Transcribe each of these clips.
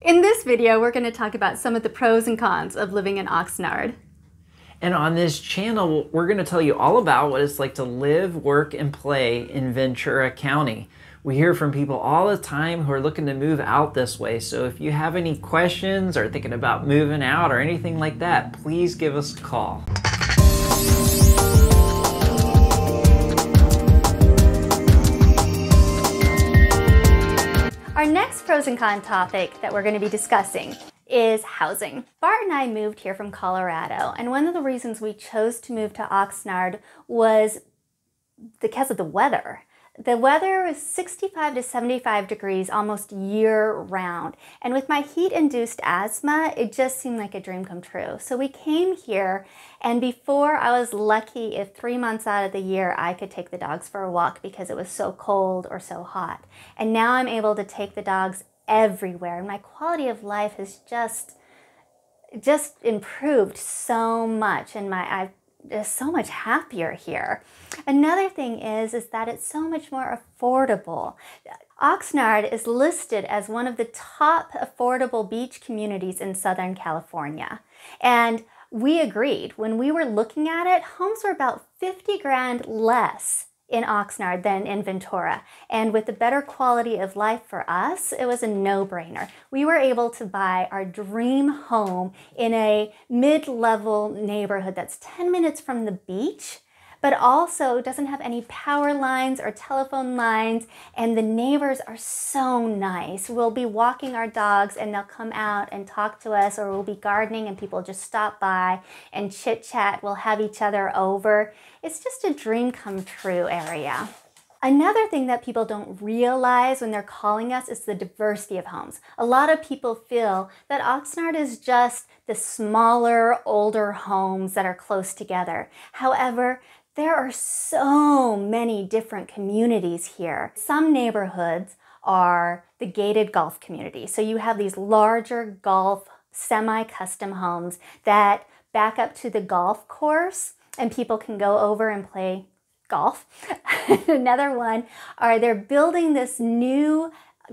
In this video, we're going to talk about some of the pros and cons of living in Oxnard. And on this channel, we're going to tell you all about what it's like to live, work, and play in Ventura County. We hear from people all the time who are looking to move out this way. So if you have any questions or thinking about moving out or anything like that, please give us a call. Our next pros and cons topic that we're going to be discussing is housing. Bart and I moved here from Colorado, and one of the reasons we chose to move to Oxnard was because of the weather. The weather is 65 to 75 degrees almost year-round, and with my heat-induced asthma, it just seemed like a dream come true. So we came here, and before I was lucky if 3 months out of the year I could take the dogs for a walk because it was so cold or so hot. And now I'm able to take the dogs everywhere, and my quality of life has just improved so much, and I'm just so much happier here. Another thing is that it's so much more affordable. Oxnard is listed as one of the top affordable beach communities in Southern California. And we agreed. When we were looking at it, homes were about 50 grand less in Oxnard than in Ventura. And with the better quality of life for us, it was a no-brainer. We were able to buy our dream home in a mid-level neighborhood that's 10 minutes from the beach, but also doesn't have any power lines or telephone lines, and the neighbors are so nice. We'll be walking our dogs and they'll come out and talk to us, or we'll be gardening and people just stop by and chit-chat. We'll have each other over. It's just a dream come true area. Another thing that people don't realize when they're calling us is the diversity of homes. A lot of people feel that Oxnard is just the smaller, older homes that are close together. However, there are so many different communities here. Some neighborhoods are the gated golf community. So you have these larger golf semi-custom homes that back up to the golf course and people can go over and play golf. Another one they're building this new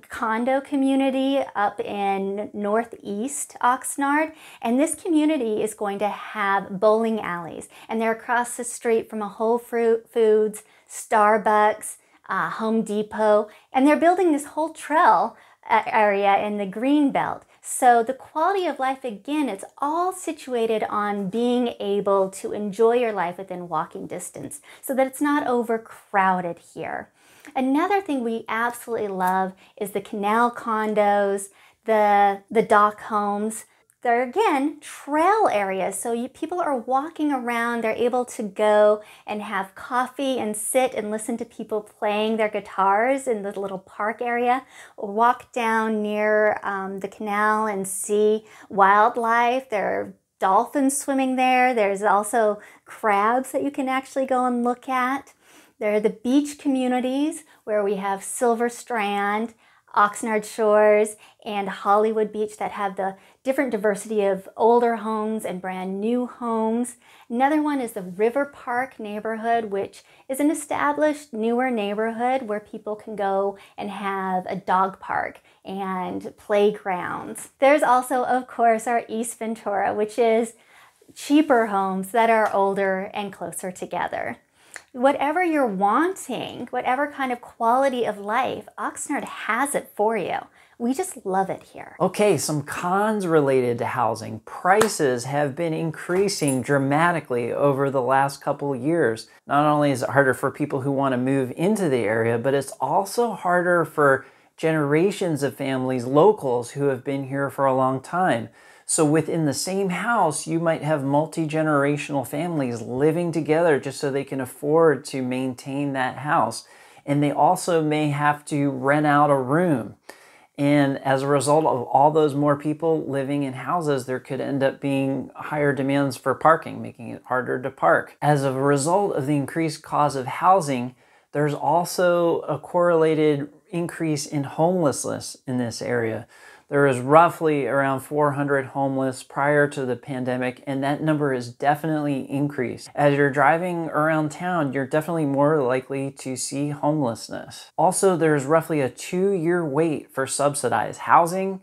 condo community up in northeast Oxnard, and this community is going to have bowling alleys, and they're across the street from a Whole Foods, Starbucks, Home Depot, and they're building this whole trail area in the green belt. So the quality of life, again, it's all situated on being able to enjoy your life within walking distance so that it's not overcrowded here. Another thing we absolutely love is the Canal condos, the dock homes. They're, again, trail areas, so people are walking around. They're able to go and have coffee and sit and listen to people playing their guitars in the little park area, or walk down near the canal and see wildlife. There are dolphins swimming there. There's also crabs that you can actually go and look at. There are the beach communities where we have Silver Strand, Oxnard Shores, and Hollywood Beach that have the different diversity of older homes and brand new homes. Another one is the River Park neighborhood, which is an established newer neighborhood where people can go and have a dog park and playgrounds. There's also, of course, our East Ventura, which is cheaper homes that are older and closer together. Whatever you're wanting, whatever kind of quality of life, Oxnard has it for you. We just love it here. Okay, some cons related to housing. Prices have been increasing dramatically over the last couple of years. Not only is it harder for people who want to move into the area, but it's also harder for generations of families, locals who have been here for a long time. So within the same house, you might have multi-generational families living together just so they can afford to maintain that house. And they also may have to rent out a room. And as a result of all those more people living in houses, there could end up being higher demands for parking, making it harder to park. As a result of the increased cost of housing, there's also a correlated increase in homelessness in this area. There was roughly around 400 homeless prior to the pandemic, and that number has definitely increased. As you're driving around town, you're definitely more likely to see homelessness. Also, there's roughly a 2-year wait for subsidized housing,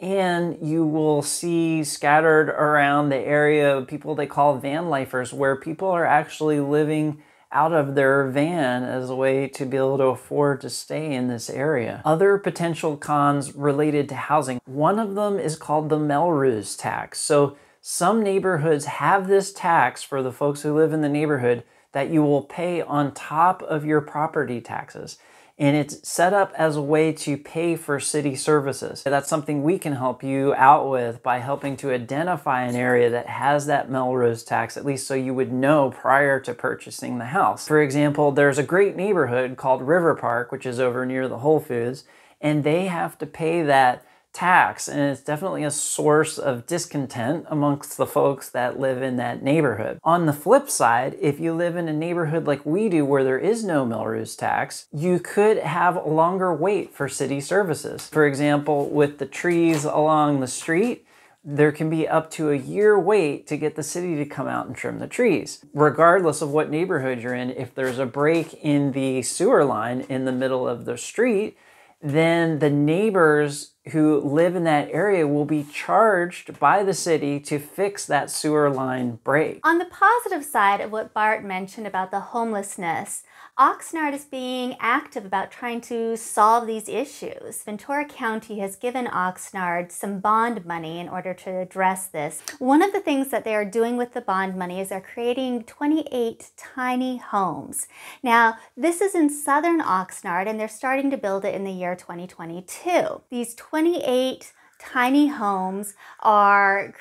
And you will see scattered around the area people they call van lifers, where people are actually living out of their van as a way to be able to afford to stay in this area. Other potential cons related to housing, one of them is called the Melrose tax. So some neighborhoods have this tax for the folks who live in the neighborhood that you will pay on top of your property taxes. And it's set up as a way to pay for city services. That's something we can help you out with by helping to identify an area that has that Melrose tax, at least so you would know prior to purchasing the house. For example, there's a great neighborhood called River Park, which is over near the Whole Foods, and they have to pay that tax, and it's definitely a source of discontent amongst the folks that live in that neighborhood. On the flip side, if you live in a neighborhood like we do where there is no Melrose tax, you could have a longer wait for city services. For example, with the trees along the street, there can be up to a year wait to get the city to come out and trim the trees. Regardless of what neighborhood you're in, if there's a break in the sewer line in the middle of the street, then the neighbors who live in that area will be charged by the city to fix that sewer line break. On the positive side of what Bart mentioned about the homelessness, Oxnard is being active about trying to solve these issues. Ventura County has given Oxnard some bond money in order to address this. One of the things that they are doing with the bond money is they're creating 28 tiny homes. Now, this is in southern Oxnard, and they're starting to build it in the year 2022. These 28 tiny homes are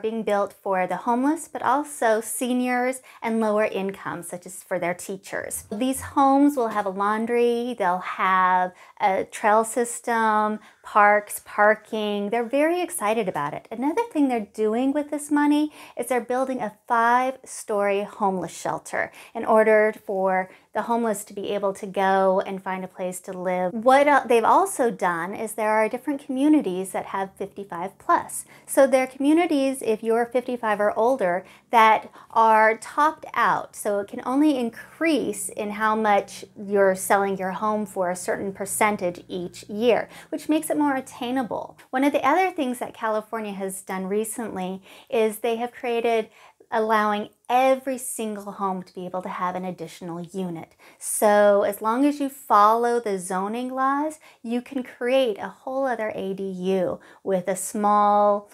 being built for the homeless, but also seniors and lower income, such as for their teachers. These homes will have a laundry, they'll have a trail system, parks, parking. They're very excited about it. Another thing they're doing with this money is they're building a 5-story homeless shelter in order for the homeless to be able to go and find a place to live. What they've also done is there are different communities that have 55 plus. So there are communities, if you're 55 or older, that are topped out. So it can only increase in how much you're selling your home for a certain percentage each year, which makes it more attainable. One of the other things that California has done recently is they have created allowing every single home to be able to have an additional unit. So as long as you follow the zoning laws, you can create a whole other ADU with a small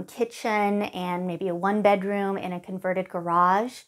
kitchen and maybe a 1-bedroom and a converted garage,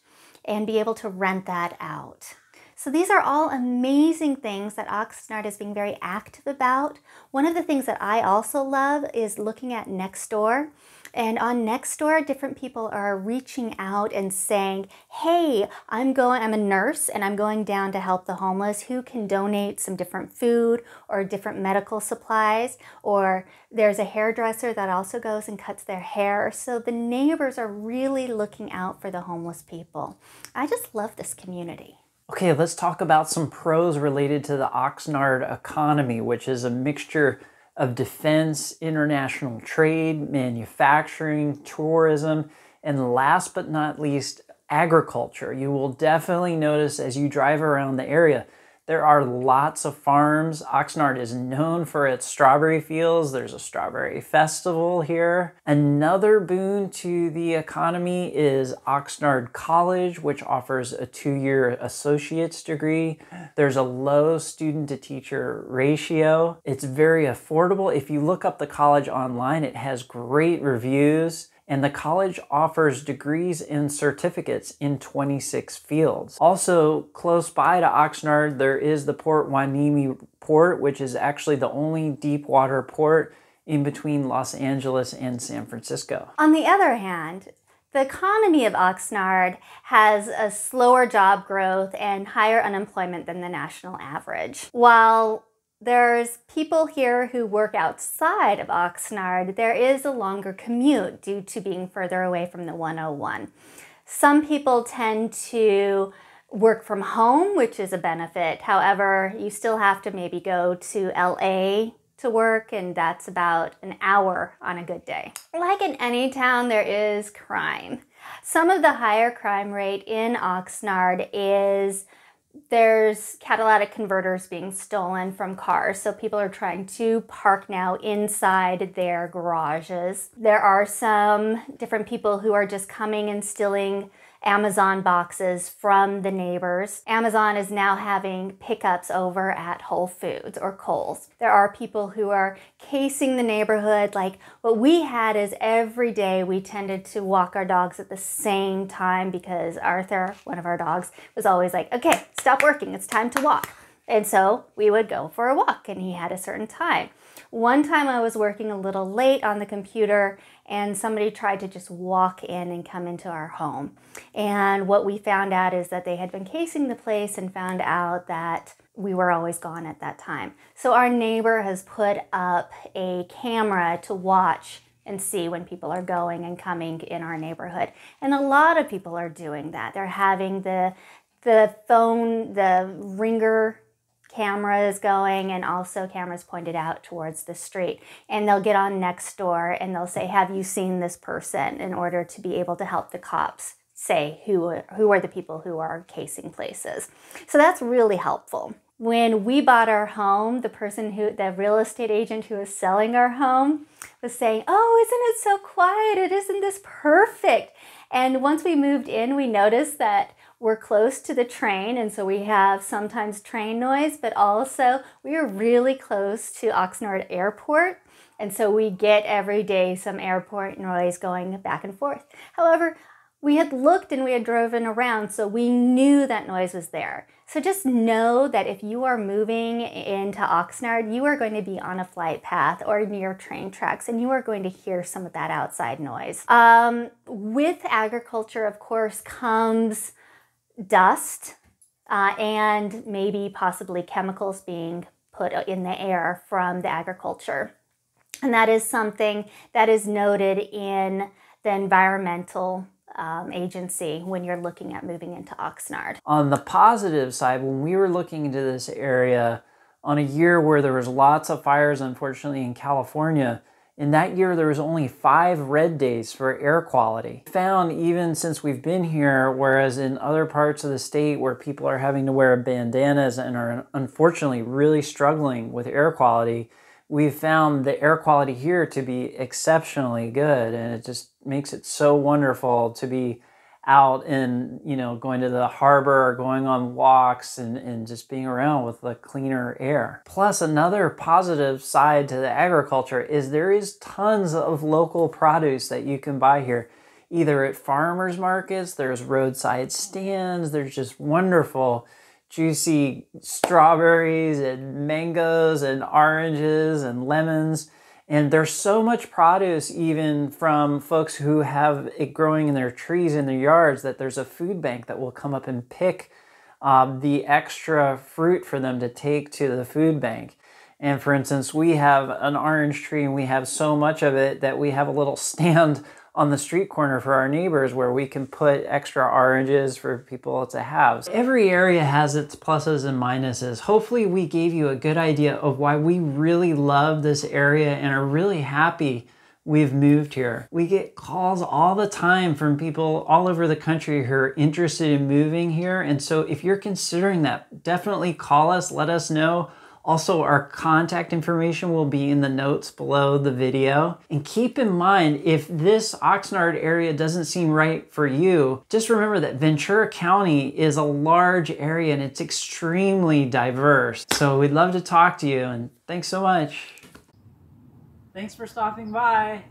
and be able to rent that out. So these are all amazing things that Oxnard is being very active about. One of the things that I also love is looking at Nextdoor. And on Nextdoor, different people are reaching out and saying, hey, I'm a nurse and I'm going down to help the homeless. Who can donate some different food or different medical supplies? Or there's a hairdresser that also goes and cuts their hair. So the neighbors are really looking out for the homeless people. I just love this community. Okay, let's talk about some pros related to the Oxnard economy, which is a mixture of defense, international trade, manufacturing, tourism, and last but not least, agriculture. You will definitely notice as you drive around the area, there are lots of farms. Oxnard is known for its strawberry fields. There's a strawberry festival here. Another boon to the economy is Oxnard College, which offers a 2-year associate's degree. There's a low student-to-teacher ratio. It's very affordable. If you look up the college online, it has great reviews. And the college offers degrees and certificates in 26 fields. Also, close by to Oxnard, there is the Port Hueneme Port, which is actually the only deep water port in between Los Angeles and San Francisco. On the other hand, the economy of Oxnard has a slower job growth and higher unemployment than the national average. While there's people here who work outside of Oxnard, there is a longer commute due to being further away from the 101. Some people tend to work from home, which is a benefit. However, you still have to maybe go to LA to work, and that's about an hour on a good day. Like in any town, there is crime. Some of the higher crime rate in Oxnard is There's catalytic converters being stolen from cars, so people are trying to park now inside their garages. There are some different people who are just coming and stealing Amazon boxes from the neighbors. Amazon is now having pickups over at Whole Foods or Kohl's. There are people who are casing the neighborhood. Like what we had is every day we tended to walk our dogs at the same time because Arthur, one of our dogs, was always like, okay, stop working, it's time to walk. And so we would go for a walk and he had a certain time. One time I was working a little late on the computer and somebody tried to just walk in and come into our home. And what we found out is that they had been casing the place and found out that we were always gone at that time. So our neighbor has put up a camera to watch and see when people are going and coming in our neighborhood. And a lot of people are doing that. They're having the phone, the ringer cameras going, and also cameras pointed out towards the street. And they'll get on Nextdoor and they'll say, have you seen this person, in order to be able to help the cops say who are the people who are casing places. So that's really helpful. When we bought our home, the real estate agent who was selling our home was saying, oh, isn't it so quiet? Isn't this perfect? And once we moved in, we noticed that we're close to the train, and so we have sometimes train noise, but also we are really close to Oxnard Airport, and so we get every day some airport noise going back and forth. However, we had looked and we had driven around, so we knew that noise was there. So just know that if you are moving into Oxnard, you are going to be on a flight path or near train tracks, and you are going to hear some of that outside noise. With agriculture, of course, comes dust and maybe possibly chemicals being put in the air from the agriculture. And that is something that is noted in the environmental agency when you're looking at moving into Oxnard. On the positive side, when we were looking into this area on a year where there was lots of fires, unfortunately, in California, in that year, there was only 5 red days for air quality. Found even since we've been here, whereas in other parts of the state where people are having to wear bandanas and are unfortunately really struggling with air quality, we've found the air quality here to be exceptionally good. And it just makes it so wonderful to be out and, going to the harbor or going on walks and just being around with the cleaner air. Plus, another positive side to the agriculture is there is tons of local produce that you can buy here. Either at farmers markets, there's roadside stands, there's just wonderful juicy strawberries and mangoes and oranges and lemons. And there's so much produce even from folks who have it growing in their trees in their yards that there's a food bank that will come up and pick the extra fruit for them to take to the food bank. And for instance, we have an orange tree and we have so much of it that we have a little stand on the street corner for our neighbors where we can put extra oranges for people to have. Every area has its pluses and minuses. Hopefully we gave you a good idea of why we really love this area and are really happy we've moved here. We get calls all the time from people all over the country who are interested in moving here. And so if you're considering that, definitely call us, let us know. Also, our contact information will be in the notes below the video. And keep in mind, if this Oxnard area doesn't seem right for you, just remember that Ventura County is a large area and it's extremely diverse. So we'd love to talk to you, and thanks so much. Thanks for stopping by.